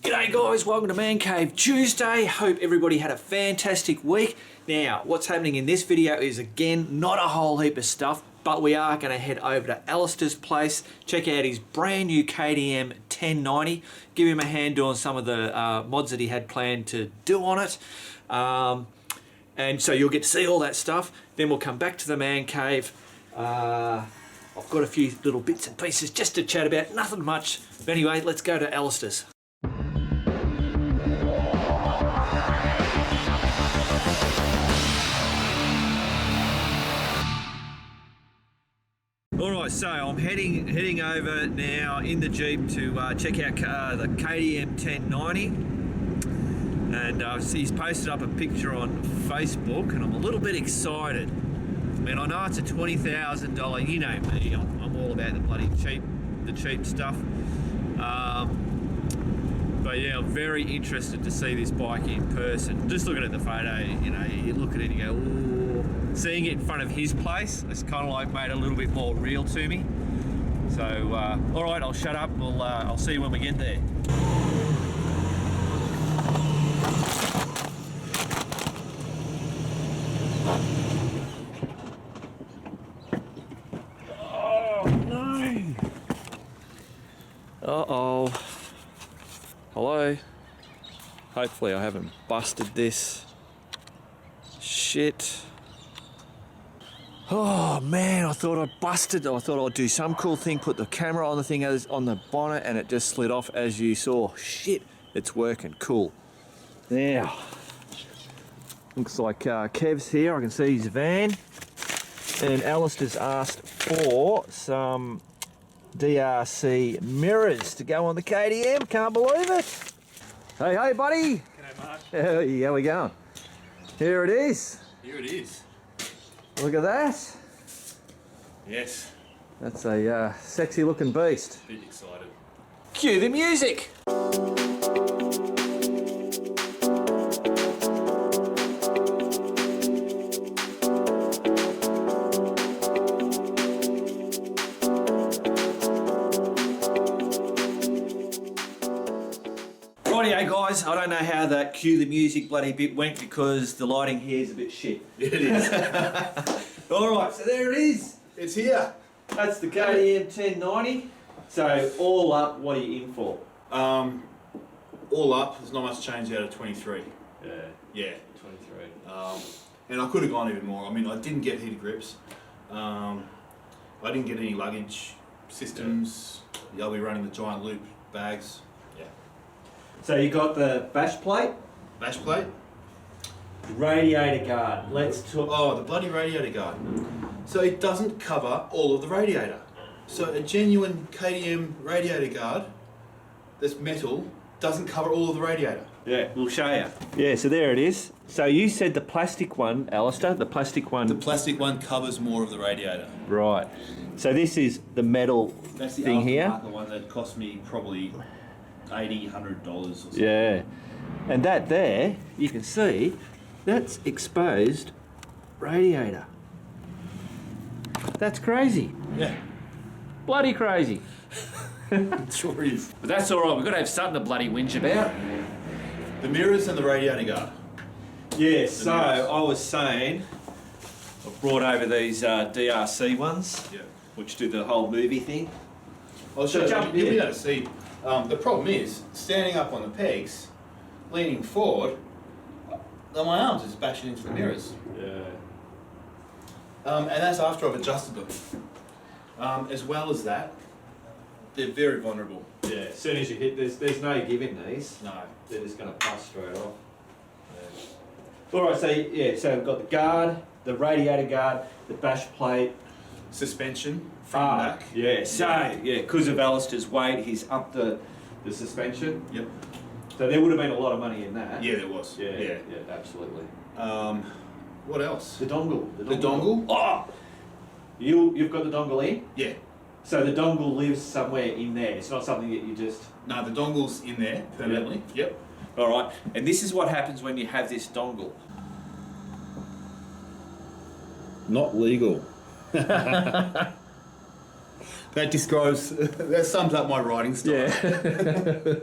G'day guys, welcome to Man Cave Tuesday. Hope everybody had a fantastic week. Now, what's happening in this video is, again, not a whole heap of stuff, but we are going to head over to Alastair's place, check out his brand new KTM 1090, give him a hand doing some of the mods that he had planned to do on it. And so you'll get to see all that stuff. Then we'll come back to the Man Cave. I've got a few little bits and pieces just to chat about, nothing much. But anyway, let's go to Alastair's. Alright, so I'm heading over now in the Jeep to check out the KTM 1090. And he's posted up a picture on Facebook and I'm a little bit excited. I mean, I know it's a $20,000, you know me, I'm all about the bloody cheap stuff. But yeah, I'm very interested to see this bike in person. Just looking at the photo, you know, you look at it and you go, ooh. Seeing it in front of his place, it's kind of like made it a little bit more real to me. So, all right, I'll shut up. I'll see you when we get there. Oh no! Uh-oh. Hello. Hopefully I haven't busted this. Shit. Oh man, I thought I'd busted. I thought I'd do some cool thing, put the camera on the thing on the bonnet, and it just slid off as you saw. Shit, it's working. Cool. Now, looks like Kev's here. I can see his van. And Alastair's asked for some DRC mirrors to go on the KTM. Can't believe it. Hey, buddy. G'day, Mark. Hey, how we going? Here it is. Here it is. Look at that. Yes. That's a sexy looking beast. Bit excited. Cue the music. Rightio guys, I don't know how that cue the music bloody bit went because the lighting here is a bit shit. It is. Alright, so there it is. It's here. That's the KTM 1090. So all up, what are you in for? All up, there's not much change out of 23. Yeah, Yeah. 23. And I could have gone even more. I mean, I didn't get heated grips. I didn't get any luggage systems. Yeah. I'll be running the giant loop bags. Yeah. So you got the bash plate? Bash plate. Radiator guard. Let's talk. Oh, the bloody radiator guard. So it doesn't cover all of the radiator. So a genuine KTM radiator guard that's metal doesn't cover all of the radiator. Yeah, we'll show you. Yeah, so there it is. So you said the plastic one, Alastair, the plastic one. The plastic one covers more of the radiator. Right. So this is the metal That's the thing here. The one that cost me probably $80, $100 or something. Yeah. And that there, you can see, that's exposed radiator. That's crazy. Yeah. Bloody crazy. It sure is. But that's all right. We've got to have something to bloody whinge about. The mirrors and the radiator guard. Yeah, so mirrors. I was saying, I've brought over these DRC ones, Yeah. which do the whole movie thing. I'll show So you. jump You'll in. be able to see. The problem is, standing up on the pegs, leaning forward, my arms just bashing into the mirrors. Yeah. And that's after I've adjusted them. As well as that, they're very vulnerable. Yeah, as soon as you hit, there's no giving these. No. They're just going to bust straight off. Yeah. All right, so yeah, so we've got the guard, the radiator guard, the bash plate. Suspension, front and back. Yeah, so, yeah, because of Alastair's weight, he's upped the suspension. Yep. So there would have been a lot of money in that. Yeah, there was. Yeah, absolutely. What else? The dongle. The dongle? Oh! You've got the dongle in? Yeah. So the dongle lives somewhere in there. It's not something that you just... No, the dongle's in there permanently. Yep. All right. And this is what happens when you have this dongle. Not legal. That describes, that sums up my writing style. Yeah.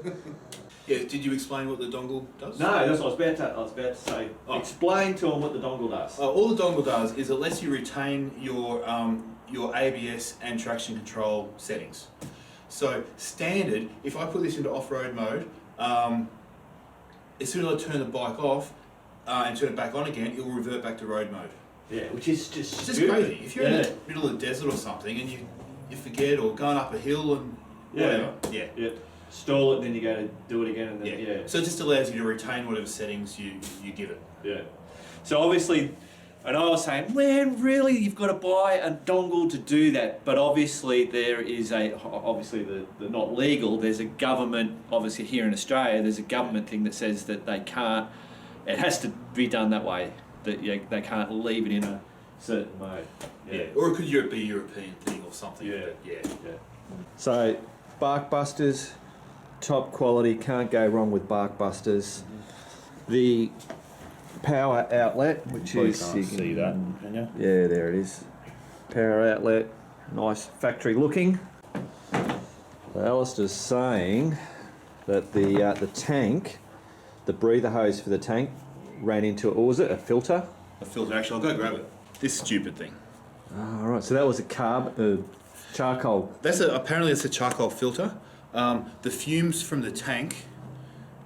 Yeah, did you explain what the dongle does? No, that's what I was about to say. Oh. Explain to them what the dongle does. All the dongle does is it lets you retain your ABS and traction control settings. So standard, if I put this into off-road mode, as soon as I turn the bike off and turn it back on again, it will revert back to road mode. Yeah, which is just It's just crazy. If you're in the middle of the desert or something and you forget, or going up a hill and whatever. Yeah. Stall it, then you go to do it again, and then So it just allows you to retain whatever settings you give it. Yeah. So obviously, and I was saying, man, really, you've got to buy a dongle to do that. But obviously, there is they're not legal. There's a government, obviously here in Australia, there's a government thing that says that they can't. It has to be done that way. That they can't leave it in a certain mode. Yeah. Or it could be a European thing or something. Yeah. But So, bark busters, top quality. Can't go wrong with bark busters. The power outlet, which is you can see that, can you? Yeah, there it is. Power outlet, nice factory looking. So Alastair's saying that the tank, the breather hose for the tank, ran into what was it? A filter? A filter. Actually, I'll go grab it. This stupid thing. All right. So that was a charcoal. Apparently it's a charcoal filter. The fumes from the tank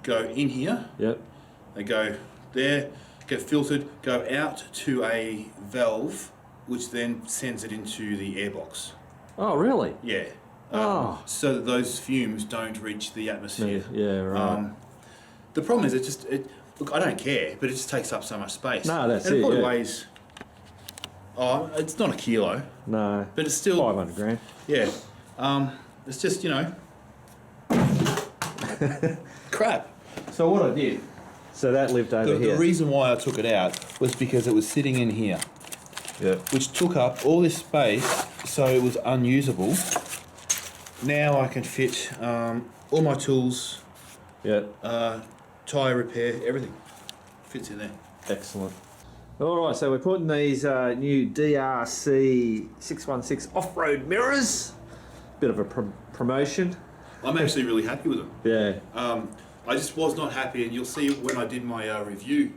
go in here. Yep. They go there, get filtered, go out to a valve, which then sends it into the airbox. Oh, really? Yeah. So that those fumes don't reach the atmosphere. Yeah, right. The problem is look, I don't care, but it just takes up so much space. No, that's and it. It probably yeah. weighs. Oh, it's not a kilo. No. But it's still 500 grand. Yeah. It's just, crap. So what I did. So that lived over here. The reason why I took it out was because it was sitting in here. Yeah. Which took up all this space, so it was unusable. Now I can fit all my tools, tyre repair, everything fits in there. Excellent. All right, so we're putting these new DRC 616 off-road mirrors. Bit of a promotion. I'm actually really happy with them. Yeah. I just was not happy, and you'll see when I did my review,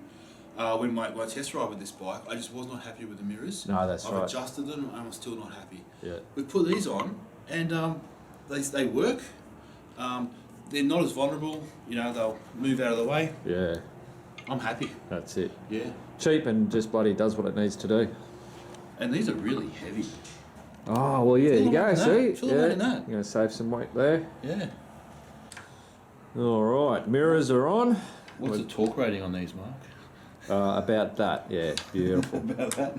when my test ride with this bike, I just was not happy with the mirrors. No, that's I've right. adjusted them, and I'm still not happy. Yeah. We put these on, and they work. They're not as vulnerable. They'll move out of the way. Yeah. I'm happy. That's it. Yeah. Cheap and just bloody does what it needs to do. And these are really heavy. Oh, well, yeah, you go, see? Feel the weight in that. You're going to save some weight there. Yeah. All right, mirrors are on. What's the torque rating on these, Mark? About that, yeah, beautiful. About that?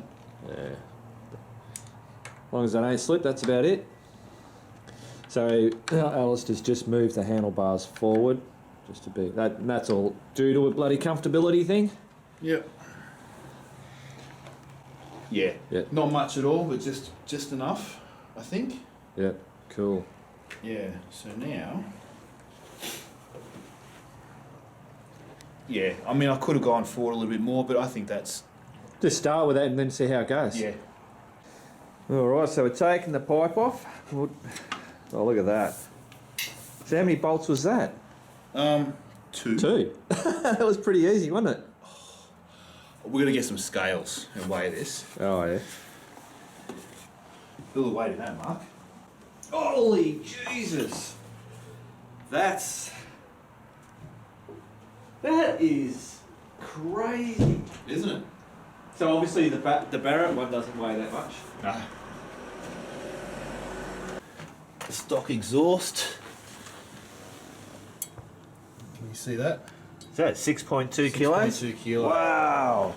Yeah. As long as they don't slip, that's about it. So, Alastair's just moved the handlebars forward, just a bit. That's all due to a bloody comfortability thing. Yep. Yeah. Not much at all, but just enough, I think. Yep, cool. Yeah, so now... Yeah, I mean, I could have gone forward a little bit more, but I think that's... Just start with that and then see how it goes. Yeah. All right, so we're taking the pipe off. Oh, look at that. So how many bolts was that? 2. 2. That was pretty easy, wasn't it? We're going to get some scales and weigh this. Oh, yeah. Feel the weight in that, Mark. Holy Jesus! That is crazy. Isn't it? So obviously the Barrett one doesn't weigh that much. No. The stock exhaust. Can you see that? Is that 6.2 kilos? 6.2 kilos. Wow.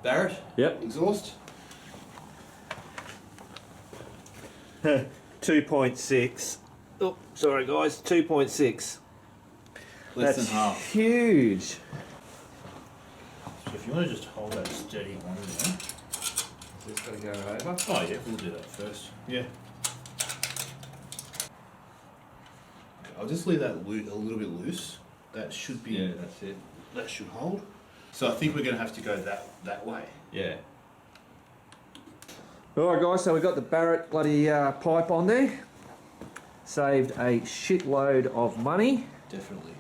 Barrett? Yep. Exhaust? 2.6. Oh, sorry guys, 2.6. Less than half. Huge. So if you want to just hold that steady on there. Just got to go over. Oh yeah, we'll do that first. Yeah. Okay, I'll just leave that a little bit loose. That should be. Yeah, that's it. That should hold. So I think we're going to have to go that way. Yeah. Alright guys, so we've got the Barrett bloody pipe on there. Saved a shitload of money. Definitely.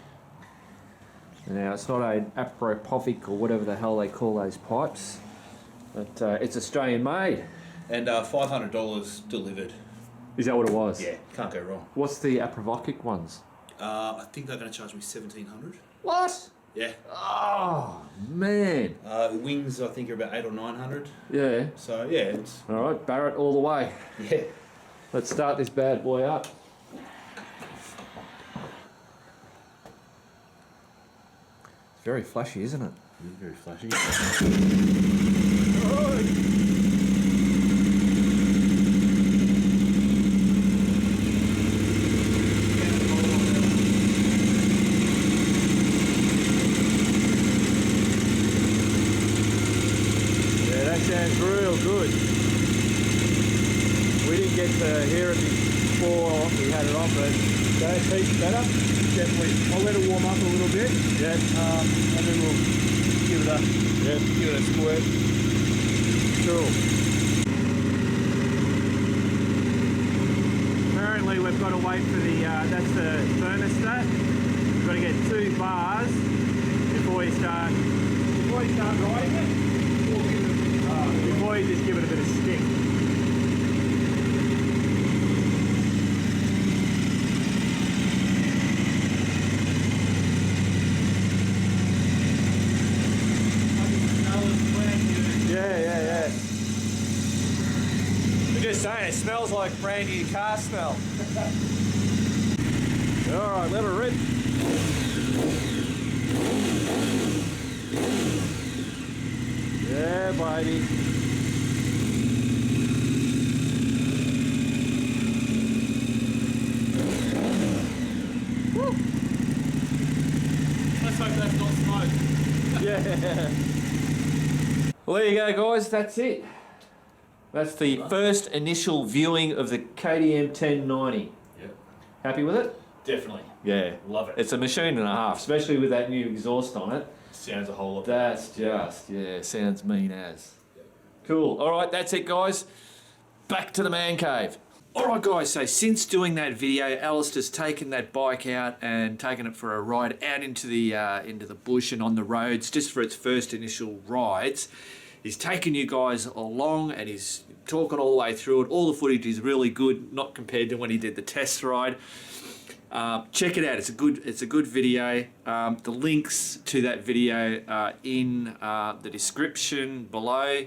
Now it's not an Apropovic or whatever the hell they call those pipes, but it's Australian made. And $500 delivered. Is that what it was? Yeah, can't go wrong. What's the Apropovic ones? I think they're going to charge me $1,700. What? Yeah. Oh man. Wings I think are about $800 or $900. Yeah. So yeah, it's All right, Barrett all the way. yeah. Let's start this bad boy up. It's very flashy, isn't it? Very flashy. Yeah, that sounds real good. We didn't get to hear it before we had it on, but that tastes better. Definitely. I'll let it warm up a little bit. Yeah. And then we'll give it a squirt. Cool. Apparently we've got to wait for the, that's the thermostat. We've got to get 2 bars before you start riding it. Before you just give it a bit of stick. Yeah. I'm just saying, it smells like brand new car smell. Alright, let her rip. Yeah, baby. Woo. Let's hope that's not smoke. Yeah. Well, there you go, guys. That's it. That's the first initial viewing of the KTM 1090. Yep. Happy with it? Definitely. Yeah. Love it. It's a machine and a half, especially with that new exhaust on it. Sounds a whole lot. That's just, yeah, sounds mean as. Cool. All right, that's it, guys. Back to the man cave. All right, guys, so since doing that video, Alastair's taken that bike out and taken it for a ride out into the bush and on the roads, just for its first initial rides. He's taken you guys along and he's talking all the way through it. All the footage is really good, not compared to when he did the test ride. Check it out. It's a good video. The links to that video are in the description below.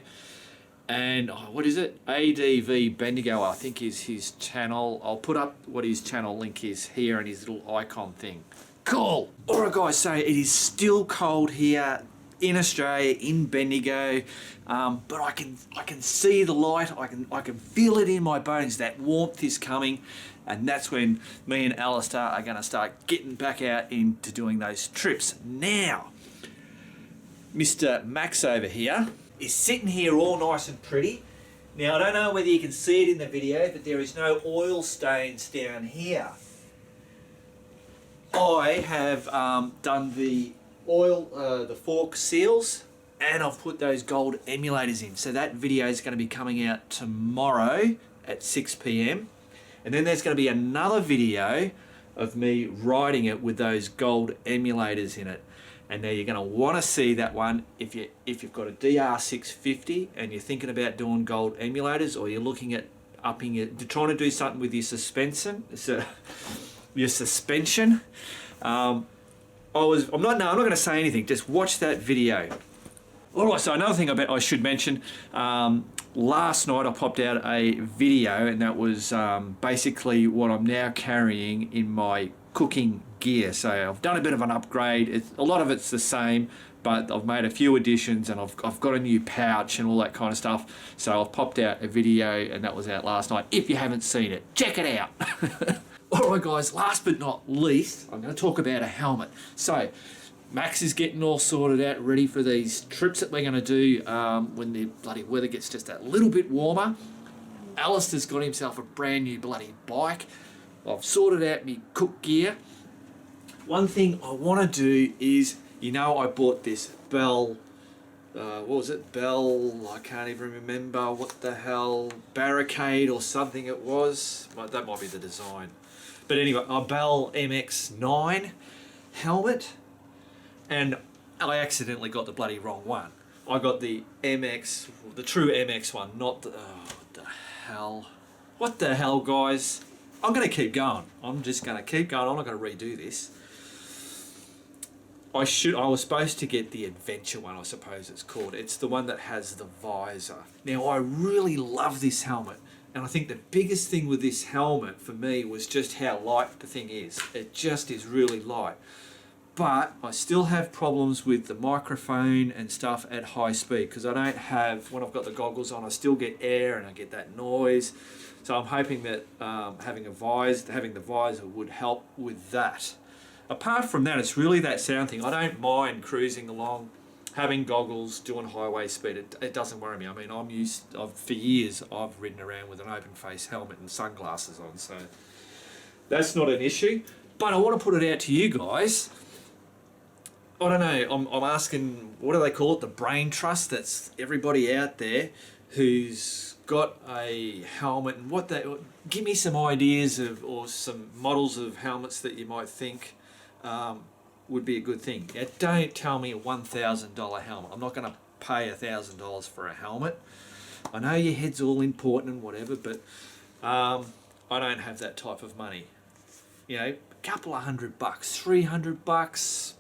And what is it? ADV Bendigo, I think, is his channel. I'll put up what his channel link is here and his little icon thing. Cool. All right, guys. So it is still cold here in Australia, in Bendigo, but I can see the light. I can feel it in my bones. That warmth is coming, and that's when me and Alastair are going to start getting back out into doing those trips. Now, Mr. Max over here is sitting here all nice and pretty. Now, I don't know whether you can see it in the video, but there is no oil stains down here. I have done the oil, the fork seals, and I've put those gold emulators in. So that video is going to be coming out tomorrow at 6 PM. And then there's going to be another video of me riding it with those gold emulators in it. And now you're going to want to see that one if you've got a DR650 and you're thinking about doing gold emulators, or you're looking at upping it, trying to do something with your suspension. Your suspension. I'm not going to say anything. Just watch that video. All right. So another thing I bet I should mention. Last night I popped out a video, and that was basically what I'm now carrying in my cooking gear. So I've done a bit of an upgrade. A lot of it's the same, but I've made a few additions, and I've got a new pouch and all that kind of stuff. So I've popped out a video, and that was out last night. If you haven't seen it, check it out. All right, guys, last but not least, I'm going to talk about a helmet. So Max is getting all sorted out, ready for these trips that we're going to do when the bloody weather gets just a little bit warmer. Alastair's got himself a brand new bloody bike. I've sorted out my cook gear. One thing I want to do is, I bought this Bell, what was it? Bell, I can't even remember what the hell, Barricade or something it was. That might be the design. But anyway, a Bell MX-9 helmet. and I accidentally got the bloody wrong one. I got the MX, the true MX one, not the, oh, what the hell. What the hell, guys? I'm going to keep going. I'm just going to keep going. I'm not going to redo this. I was supposed to get the adventure one, I suppose it's called. It's the one that has the visor. Now, I really love this helmet. And I think the biggest thing with this helmet for me was just how light the thing is. It just is really light. But I still have problems with the microphone and stuff at high speed because I don't have, when I've got the goggles on, I still get air and I get that noise. So I'm hoping that having the visor would help with that. Apart from that, it's really that sound thing. I don't mind cruising along, having goggles, doing highway speed. It doesn't worry me. I mean, for years I've ridden around with an open face helmet and sunglasses on, so that's not an issue. But I want to put it out to you guys. I don't know, I'm asking, what do they call it? The brain trust. That's everybody out there who's got a helmet, and give me some ideas or some models of helmets that you might think would be a good thing. Now, don't tell me a $1,000 helmet. I'm not going to pay $1,000 for a helmet. I know your head's all important and whatever, but I don't have that type of money. You know, a couple of $100, $300,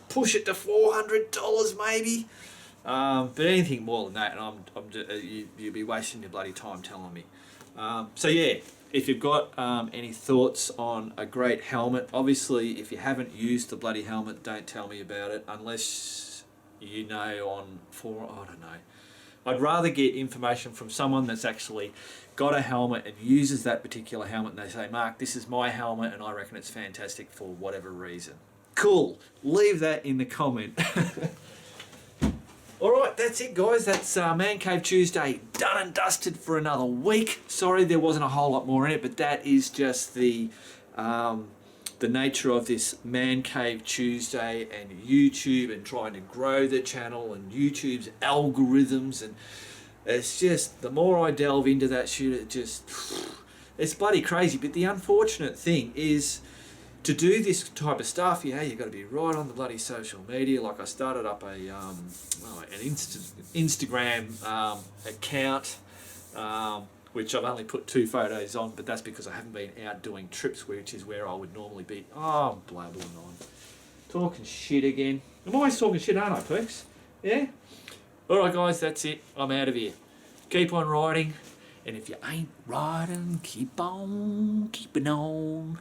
push it to $400 maybe. But anything more than that, and you'd be wasting your bloody time telling me. So yeah, if you've got any thoughts on a great helmet, obviously if you haven't used the bloody helmet, don't tell me about it unless you know I don't know. I'd rather get information from someone that's actually got a helmet and uses that particular helmet, and they say, Mark, this is my helmet and I reckon it's fantastic for whatever reason. Cool, leave that in the comment. Alright, that's it guys, that's Man Cave Tuesday done and dusted for another week. Sorry there wasn't a whole lot more in it, but that is just the nature of this Man Cave Tuesday and YouTube and trying to grow the channel and YouTube's algorithms, and it's just, the more I delve into that shit, it's bloody crazy. But the unfortunate thing is, to do this type of stuff, you've got to be right on the bloody social media. Like I started up an Instagram account, which I've only put 2 photos on, but that's because I haven't been out doing trips, which is where I would normally be. Oh, I'm blabbering on. Talking shit again. I'm always talking shit, aren't I, Perks? Yeah? Alright guys, that's it. I'm out of here. Keep on riding, and if you ain't riding, keep on keeping on.